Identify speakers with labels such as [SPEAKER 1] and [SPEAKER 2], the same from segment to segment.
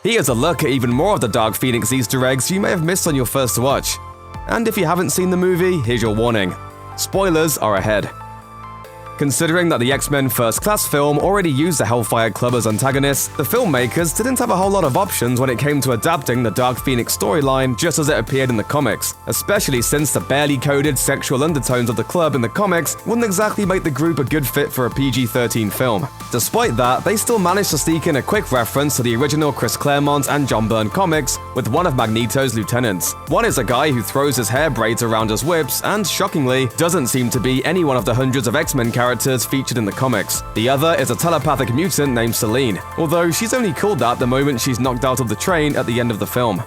[SPEAKER 1] Here's a look at even more of the Dark Phoenix Easter eggs you may have missed on your first watch. And if you haven't seen the movie, here's your warning. Spoilers are ahead. Considering that the X-Men First Class film already used the Hellfire Club as antagonists, the filmmakers didn't have a whole lot of options when it came to adapting the Dark Phoenix storyline just as it appeared in the comics, especially since the barely coded sexual undertones of the club in the comics wouldn't exactly make the group a good fit for a PG-13 film. Despite that, they still managed to sneak in a quick reference to the original Chris Claremont and John Byrne comics with one of Magneto's lieutenants. One is a guy who throws his hair braids around as whips and, shockingly, doesn't seem to be any one of the hundreds of X-Men characters featured in the comics. The other is a telepathic mutant named Selene, although she's only called that the moment she's knocked out of the train at the end of the film.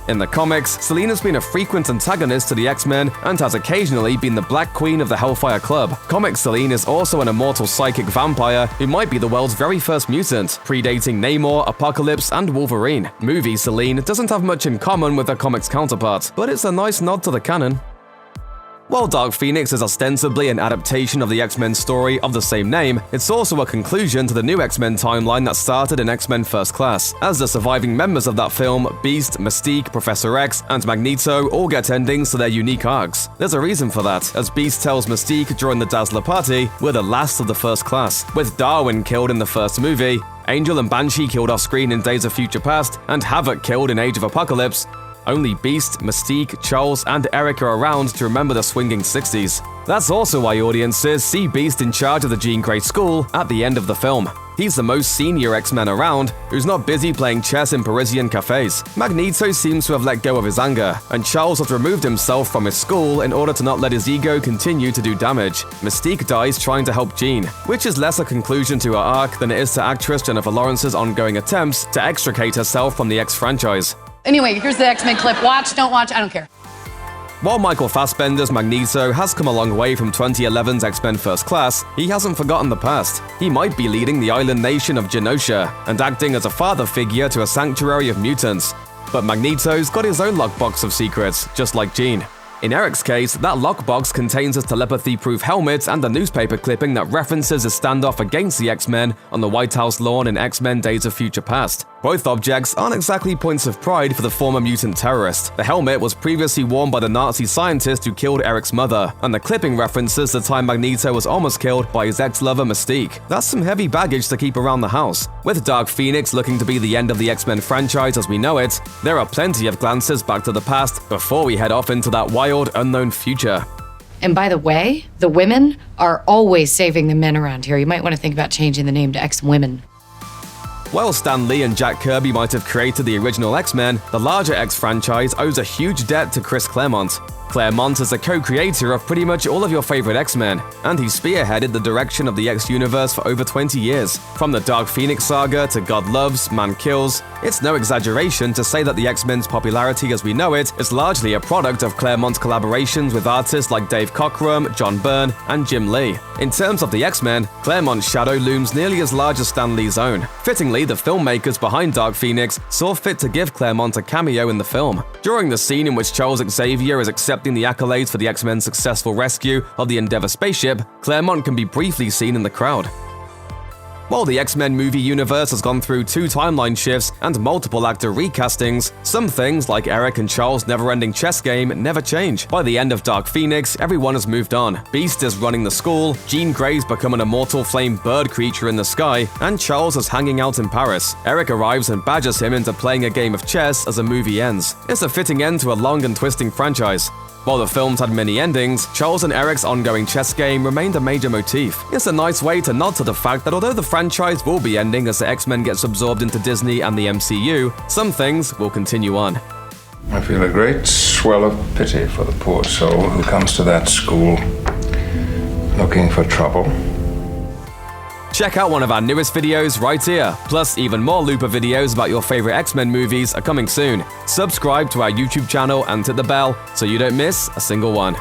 [SPEAKER 1] In the comics, Selene has been a frequent antagonist to the X-Men and has occasionally been the Black Queen of the Hellfire Club. Comic Selene is also an immortal psychic vampire who might be the world's very first mutant, predating Namor, Apocalypse, and Wolverine. Movie Selene doesn't have much in common with her comics counterpart, but it's a nice nod to the canon. While Dark Phoenix is ostensibly an adaptation of the X-Men story of the same name, it's also a conclusion to the new X-Men timeline that started in X-Men First Class, as the surviving members of that film, Beast, Mystique, Professor X, and Magneto, all get endings to their unique arcs. There's a reason for that, as Beast tells Mystique during the Dazzler party, "We're the last of the First Class." With Darwin killed in the first movie, Angel and Banshee killed off-screen in Days of Future Past, and Havoc killed in Age of Apocalypse, only Beast, Mystique, Charles, and Eric are around to remember the swinging 60s. That's also why audiences see Beast in charge of the Jean Grey School at the end of the film. He's the most senior X-Men around, who's not busy playing chess in Parisian cafes. Magneto seems to have let go of his anger, and Charles has removed himself from his school in order to not let his ego continue to do damage. Mystique dies trying to help Jean, which is less a conclusion to her arc than it is to actress Jennifer Lawrence's ongoing attempts to extricate herself from the X franchise.
[SPEAKER 2] Anyway, here's the X-Men clip. Watch, don't watch, I don't care.
[SPEAKER 1] While Michael Fassbender's Magneto has come a long way from 2011's X-Men First Class, he hasn't forgotten the past. He might be leading the island nation of Genosha and acting as a father figure to a sanctuary of mutants. But Magneto's got his own lockbox of secrets, just like Jean. In Eric's case, that lockbox contains his telepathy-proof helmet and a newspaper clipping that references his standoff against the X-Men on the White House lawn in X-Men Days of Future Past. Both objects aren't exactly points of pride for the former mutant terrorist. The helmet was previously worn by the Nazi scientist who killed Eric's mother, and the clipping references the time Magneto was almost killed by his ex-lover Mystique. That's some heavy baggage to keep around the house. With Dark Phoenix looking to be the end of the X-Men franchise as we know it, there are plenty of glances back to the past before we head off into that wild, unknown future.
[SPEAKER 3] And by the way, the women are always saving the men around here. You might want to think about changing the name to X-Women.
[SPEAKER 1] While Stan Lee and Jack Kirby might have created the original X-Men, the larger X franchise owes a huge debt to Chris Claremont. Claremont is the co-creator of pretty much all of your favorite X-Men, and he spearheaded the direction of the X-Universe for over 20 years. From the Dark Phoenix saga to God Loves, Man Kills, it's no exaggeration to say that the X-Men's popularity as we know it is largely a product of Claremont's collaborations with artists like Dave Cockrum, John Byrne, and Jim Lee. In terms of the X-Men, Claremont's shadow looms nearly as large as Stan Lee's own. Fittingly, the filmmakers behind Dark Phoenix saw fit to give Claremont a cameo in the film. During the scene in which Charles Xavier is accepting the accolades for the X-Men's successful rescue of the Endeavour spaceship, Claremont can be briefly seen in the crowd. While the X-Men movie universe has gone through 2 timeline shifts and multiple actor recastings, some things like Eric and Charles' never-ending chess game never change. By the end of Dark Phoenix, everyone has moved on. Beast is running the school, Jean Grey's become an immortal flame bird creature in the sky, and Charles is hanging out in Paris. Eric arrives and badgers him into playing a game of chess as the movie ends. It's a fitting end to a long and twisting franchise. While the films had many endings, Charles and Eric's ongoing chess game remained a major motif. It's a nice way to nod to the fact that although the franchise will be ending as the X-Men gets absorbed into Disney and the MCU, some things will continue on.
[SPEAKER 4] I feel a great swell of pity for the poor soul who comes to that school looking for trouble.
[SPEAKER 1] Check out one of our newest videos right here. Plus, even more Looper videos about your favorite X-Men movies are coming soon. Subscribe to our YouTube channel and hit the bell so you don't miss a single one.